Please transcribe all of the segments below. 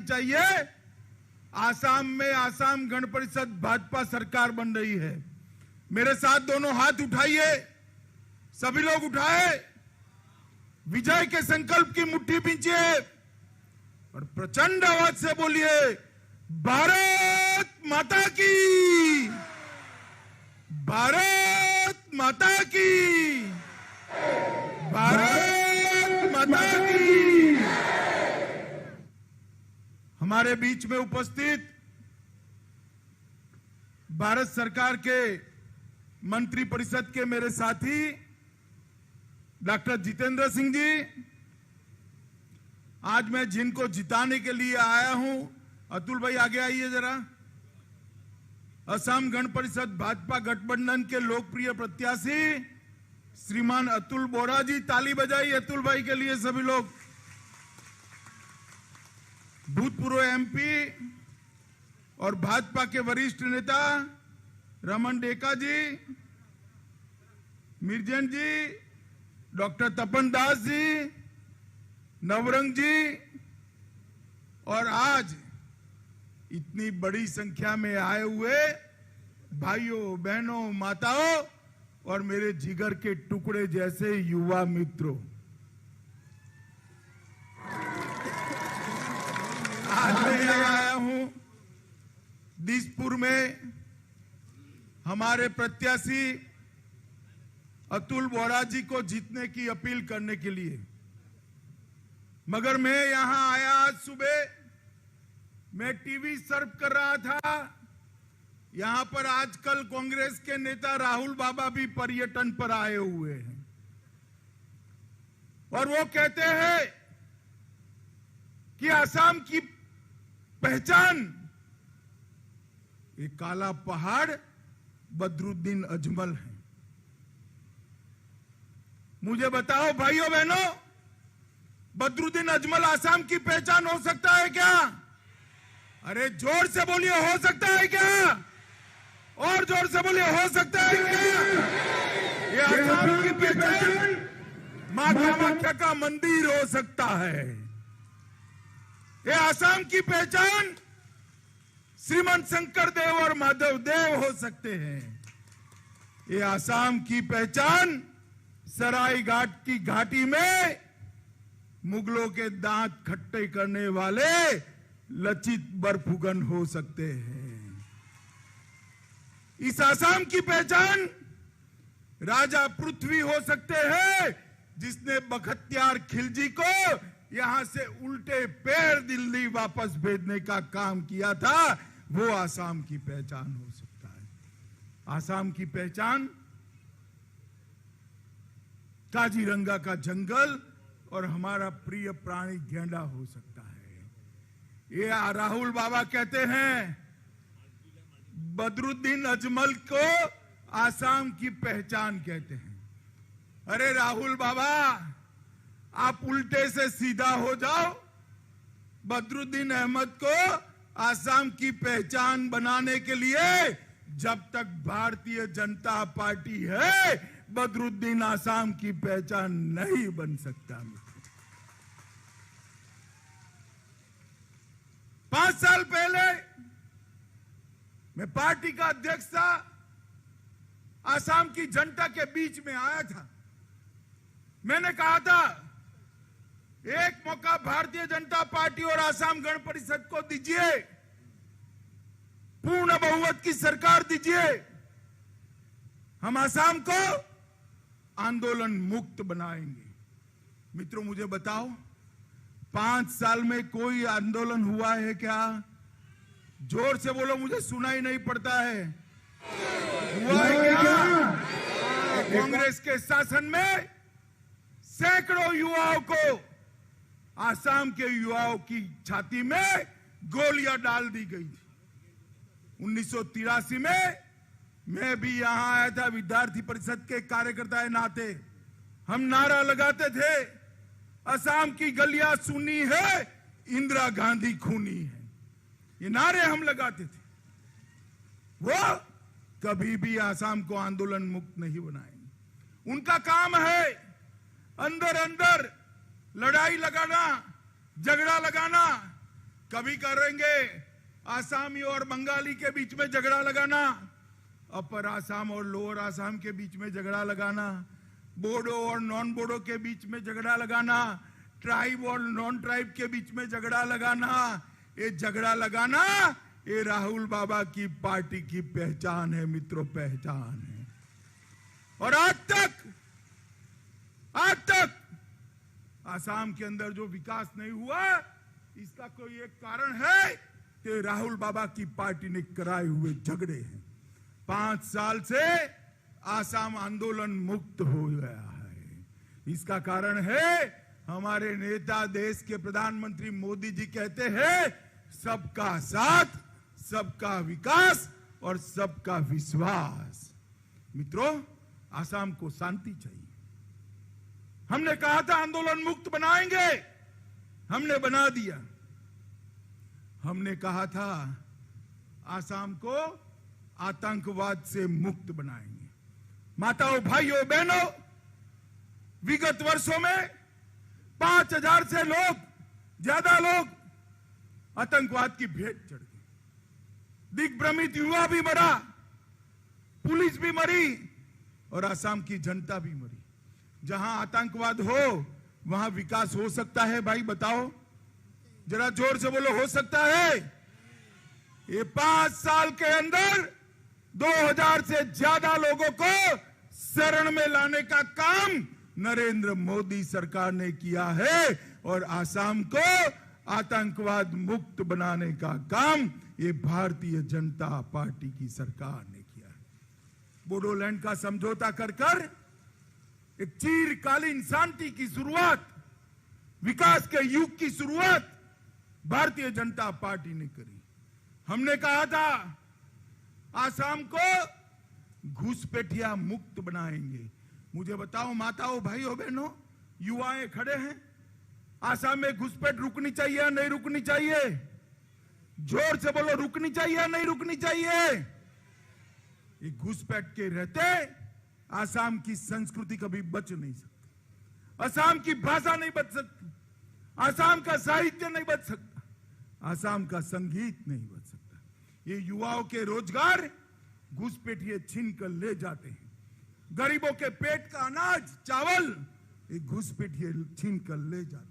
चाहिए। आसाम में आसाम गण परिषद भाजपा सरकार बन रही है। मेरे साथ दोनों हाथ उठाइए, सभी लोग उठाए, विजय के संकल्प की मुट्ठी पींचिए और प्रचंड आवाज से बोलिए, भारत माता की, भारत माता की, भारत माता की। हमारे बीच में उपस्थित भारत सरकार के मंत्री परिषद के मेरे साथी डॉक्टर जितेंद्र सिंह जी, आज मैं जिनको जिताने के लिए आया हूं, अतुल भाई आगे आइए जरा। असम गण परिषद भाजपा गठबंधन के लोकप्रिय प्रत्याशी श्रीमान अतुल बोरा जी, ताली बजाइए अतुल भाई के लिए सभी लोग। भूतपूर्व एमपी और भाजपा के वरिष्ठ नेता रमन डेका जी, मिर्जन जी, डॉक्टर तपन दास जी, नवरंग जी, और आज इतनी बड़ी संख्या में आए हुए भाइयों बहनों माताओं और मेरे जिगर के टुकड़े जैसे युवा मित्रों, आज मैं आया हूं दिसपुर में हमारे प्रत्याशी अतुल बोरा जी को जीतने की अपील करने के लिए। मगर मैं यहां आया आज सुबह, मैं टीवी सर्व कर रहा था। यहां पर आजकल कांग्रेस के नेता राहुल बाबा भी पर्यटन पर आए हुए हैं और वो कहते हैं कि आसाम की पहचान एक काला पहाड़ बदरुद्दीन अजमल है। मुझे बताओ भाइयों बहनों, बदरुद्दीन अजमल आसाम की पहचान हो सकता है क्या? अरे जोर से बोलिए, हो सकता है क्या? और जोर से बोलिए, हो सकता है क्या? ये आसाम की पहचान मां कामाख्या का मंदिर हो सकता है। ये आसाम की पहचान श्रीमंत शंकर देव और माधव देव हो सकते हैं। ये आसाम की पहचान सराय घाट की घाटी में मुगलों के दांत खट्टे करने वाले लचित बरफुगन हो सकते हैं। इस आसाम की पहचान राजा पृथ्वी हो सकते हैं, जिसने बख्तियार खिलजी को यहां से उल्टे पैर दिल्ली वापस भेजने का काम किया था। वो आसाम की पहचान हो सकता है। आसाम की पहचान काजीरंगा का जंगल और हमारा प्रिय प्राणी गेंडा हो सकता है। ये राहुल बाबा कहते हैं बदरुद्दीन अजमल को आसाम की पहचान कहते हैं। अरे राहुल बाबा, आप उल्टे से सीधा हो जाओ। बदरुद्दीन अहमद को आसाम की पहचान बनाने के लिए जब तक भारतीय जनता पार्टी है, बदरुद्दीन आसाम की पहचान नहीं बन सकता। 5 साल पहले मैं पार्टी का अध्यक्ष था, आसाम की जनता के बीच में आया था। मैंने कहा था एक मौका भारतीय जनता पार्टी और आसाम गण परिषद को दीजिए, पूर्ण बहुमत की सरकार दीजिए, हम आसाम को आंदोलन मुक्त बनाएंगे। मित्रों मुझे बताओ, 5 साल में कोई आंदोलन हुआ है क्या? जोर से बोलो, मुझे सुनाई नहीं पड़ता है। हुआ है क्या? कांग्रेस के शासन में सैकड़ों युवाओं को, आसाम के युवाओं की छाती में गोलियां डाल दी गई थी। 1983 में मैं भी यहां आया था विद्यार्थी परिषद के कार्यकर्ता के नाते। हम नारा लगाते थे, असम की गलियां सुनी है, इंदिरा गांधी खूनी है। ये नारे हम लगाते थे। वो कभी भी असम को आंदोलन मुक्त नहीं बनाएंगे। उनका काम है अंदर अंदर लड़ाई लगाना, झगड़ा लगाना, कभी करेंगे आसामी और बंगाली के बीच में झगड़ा लगाना, अपर आसाम और लोअर आसाम के बीच में झगड़ा लगाना, बोडो और नॉन बोडो के बीच में झगड़ा लगाना, ट्राइब और नॉन ट्राइब के बीच में झगड़ा लगाना। ये झगड़ा लगाना ये राहुल बाबा की पार्टी की पहचान है मित्रों, पहचान है। और आज तक आसाम के अंदर जो विकास नहीं हुआ, इसका कोई एक कारण है कि राहुल बाबा की पार्टी ने कराए हुए झगड़े हैं। 5 साल से आसाम आंदोलन मुक्त हो गया है। इसका कारण है हमारे नेता, देश के प्रधानमंत्री मोदी जी कहते हैं सबका साथ, सबका विकास और सबका विश्वास। मित्रों, आसाम को शांति चाहिए। हमने कहा था आंदोलन मुक्त बनाएंगे, हमने बना दिया। हमने कहा था आसाम को आतंकवाद से मुक्त बनाएंगे। माताओं, भाइयों, बहनों, विगत वर्षों में 5000 से ज्यादा लोग आतंकवाद की भेंट चढ़ गए। दिग्भ्रमित युवा भी मरा, पुलिस भी मरी और आसाम की जनता भी मरी। जहां आतंकवाद हो वहां विकास हो सकता है? भाई बताओ, जरा जोर से बोलो, हो सकता है? ये 5 साल के अंदर 2000 से ज्यादा लोगों को शरण में लाने का काम नरेंद्र मोदी सरकार ने किया है और आसाम को आतंकवाद मुक्त बनाने का काम ये भारतीय जनता पार्टी की सरकार ने किया है। बोडोलैंड का समझौता कर एक चिरकालीन शांति की शुरुआत, विकास के युग की शुरुआत भारतीय जनता पार्टी ने करी। हमने कहा था आसाम को घुसपैठिया मुक्त बनाएंगे। मुझे बताओ माताओं, भाइयों, बहनों, युवाएं खड़े हैं, आसाम में घुसपैठ रुकनी चाहिए या नहीं रुकनी चाहिए? जोर से बोलो, रुकनी चाहिए या नहीं रुकनी चाहिए? ये घुसपैठ के रहते आसाम की संस्कृति कभी बच नहीं सकती, आसाम की भाषा नहीं बच सकती, आसाम का साहित्य नहीं बच सकता, आसाम का संगीत नहीं बच सकता। ये युवाओं के रोजगार घुसपैठिए छीन कर ले जाते हैं। गरीबों के पेट का अनाज, चावल, ये घुसपैठिए छीन कर ले जाते हैं।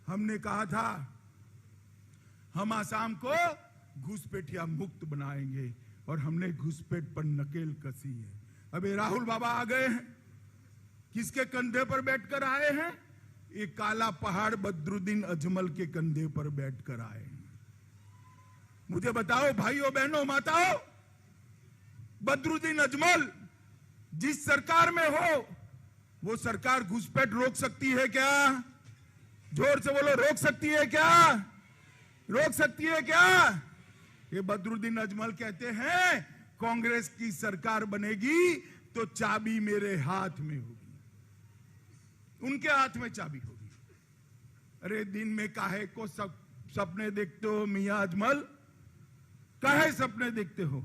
हमने कहा था हम आसाम को घुसपैठिया मुक्त बनाएंगे और हमने घुसपैठ पर नकेल कसी है। अबे राहुल बाबा आ गए हैं, किसके कंधे पर बैठकर आए हैं? ये काला पहाड़ बदरुद्दीन अजमल के कंधे पर बैठकर आए हैं। मुझे बताओ भाइयों, बहनों, माताओं, बदरुद्दीन अजमल जिस सरकार में हो वो सरकार घुसपैठ रोक सकती है क्या? जोर से बोलो, रोक सकती है क्या? रोक सकती है क्या? ये बदरुद्दीन अजमल कहते हैं कांग्रेस की सरकार बनेगी तो चाबी मेरे हाथ में होगी, उनके हाथ में चाबी होगी। अरे दिन में काहे को सपने देखते हो मियां अजमल? काहे सपने देखते हो?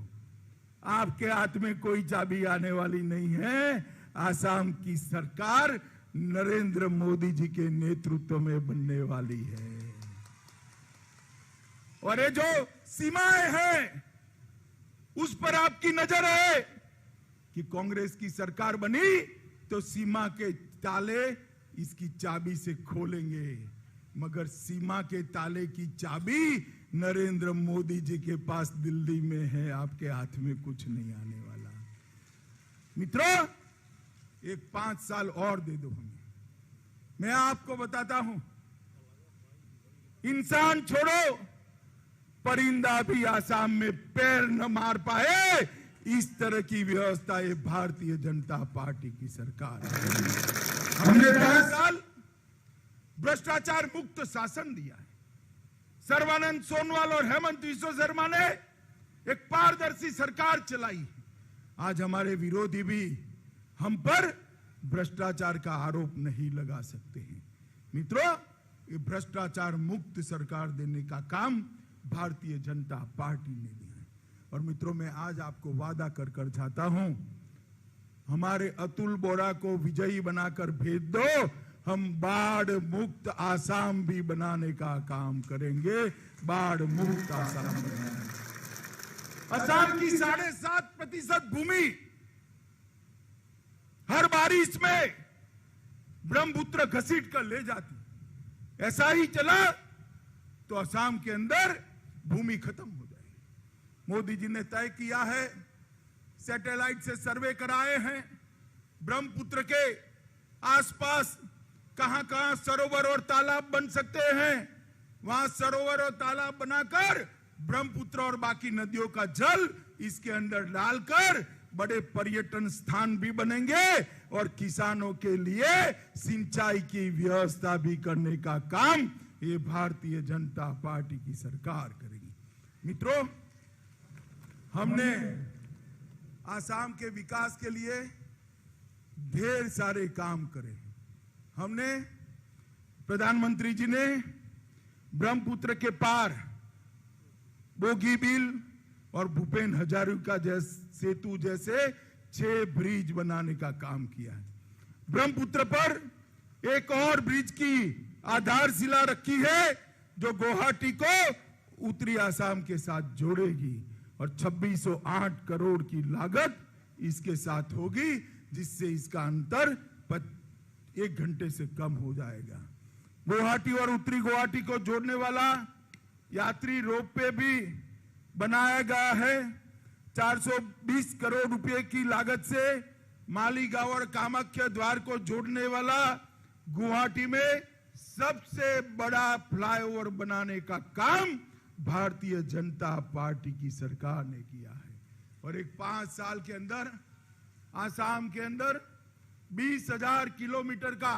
आपके हाथ में कोई चाबी आने वाली नहीं है। आसाम की सरकार नरेंद्र मोदी जी के नेतृत्व में बनने वाली है। और ये जो सीमाएं हैं उस पर आपकी नजर है कि कांग्रेस की सरकार बनी तो सीमा के ताले इसकी चाबी से खोलेंगे, मगर सीमा के ताले की चाबी नरेंद्र मोदी जी के पास दिल्ली में है, आपके हाथ में कुछ नहीं आने वाला। मित्रों, एक 5 साल और दे दो हमें। मैं आपको बताता हूं, इंसान छोड़ो, परिंदा भी आसाम में पैर न मार पाए, इस तरह की व्यवस्था ये भारतीय जनता पार्टी की सरकार है। हमने 10 साल भ्रष्टाचार मुक्त शासन दिया है। सर्बानंद सोनोवाल और हेमंत बिस्वा शर्मा ने एक पारदर्शी सरकार चलाई। आज हमारे विरोधी भी हम पर भ्रष्टाचार का आरोप नहीं लगा सकते हैं। मित्रों, ये भ्रष्टाचार मुक्त सरकार देने का काम भारतीय जनता पार्टी ने दिया है। और मित्रों, मैं आज आपको वादा कर कर जाता हूं, हमारे अतुल बोरा को विजयी बनाकर भेज दो, हम बाढ़ मुक्त आसाम भी बनाने का काम करेंगे। बाढ़ मुक्त आसाम बनाएंगे। असम की 7.5% भूमि हर बारिश में ब्रह्मपुत्र घसीट कर ले जाती। ऐसा ही चला तो असम के अंदर भूमि खत्म हो जाएगी। मोदी जी ने तय किया है, सैटेलाइट से सर्वे कराए हैं, ब्रह्मपुत्र के आसपास कहां कहां सरोवर और तालाब बन सकते हैं, वहां सरोवर और तालाब बनाकर ब्रह्मपुत्र और बाकी नदियों का जल इसके अंदर डालकर बड़े पर्यटन स्थान भी बनेंगे और किसानों के लिए सिंचाई की व्यवस्था भी करने का काम ये भारतीय जनता पार्टी की सरकार करेगी। मित्रों, हमने आसाम के विकास के लिए ढेर सारे काम करे। हमने, प्रधानमंत्री जी ने ब्रह्मपुत्र के पार बोगीबील और भूपेन हजारिका सेतु जैसे 6 ब्रिज बनाने का काम किया है। ब्रह्मपुत्र पर एक और ब्रिज की आधारशिला रखी है जो गुवाहाटी को उत्तरी आसाम के साथ जोड़ेगी और 2608 करोड़ की लागत इसके साथ होगी, जिससे इसका अंतर 1 घंटे से कम हो जाएगा। गुवाहाटी और उत्तरी गुवाहाटी को जोड़ने वाला यात्री रोपवे भी बनाया गया है। 420 करोड़ रुपए की लागत से मालीगांव और कामाख्या द्वार को जोड़ने वाला गुवाहाटी में सबसे बड़ा फ्लाईओवर बनाने का काम भारतीय जनता पार्टी की सरकार ने किया है। और एक 5 साल के अंदर आसाम के अंदर 20,000 किलोमीटर का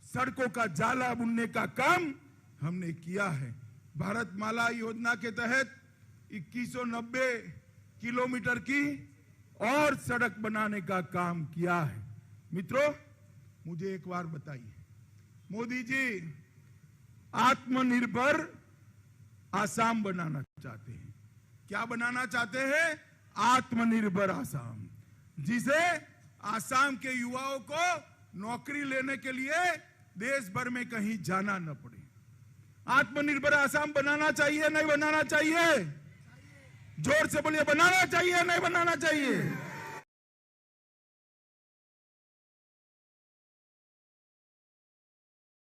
सड़कों का जाला बुनने का काम हमने किया है। भारतमाला योजना के तहत 2190 किलोमीटर की और सड़क बनाने का काम किया है। मित्रों, मुझे एक बार बताइए, मोदी जी आत्मनिर्भर आसाम बनाना चाहते हैं। क्या बनाना चाहते हैं? आत्मनिर्भर आसाम, जिसे आसाम के युवाओं को नौकरी लेने के लिए देश भर में कहीं जाना न पड़े। आत्मनिर्भर आसाम बनाना चाहिए, नहीं बनाना चाहिए? जोर से बोलिए, बनाना चाहिए, नहीं बनाना चाहिए?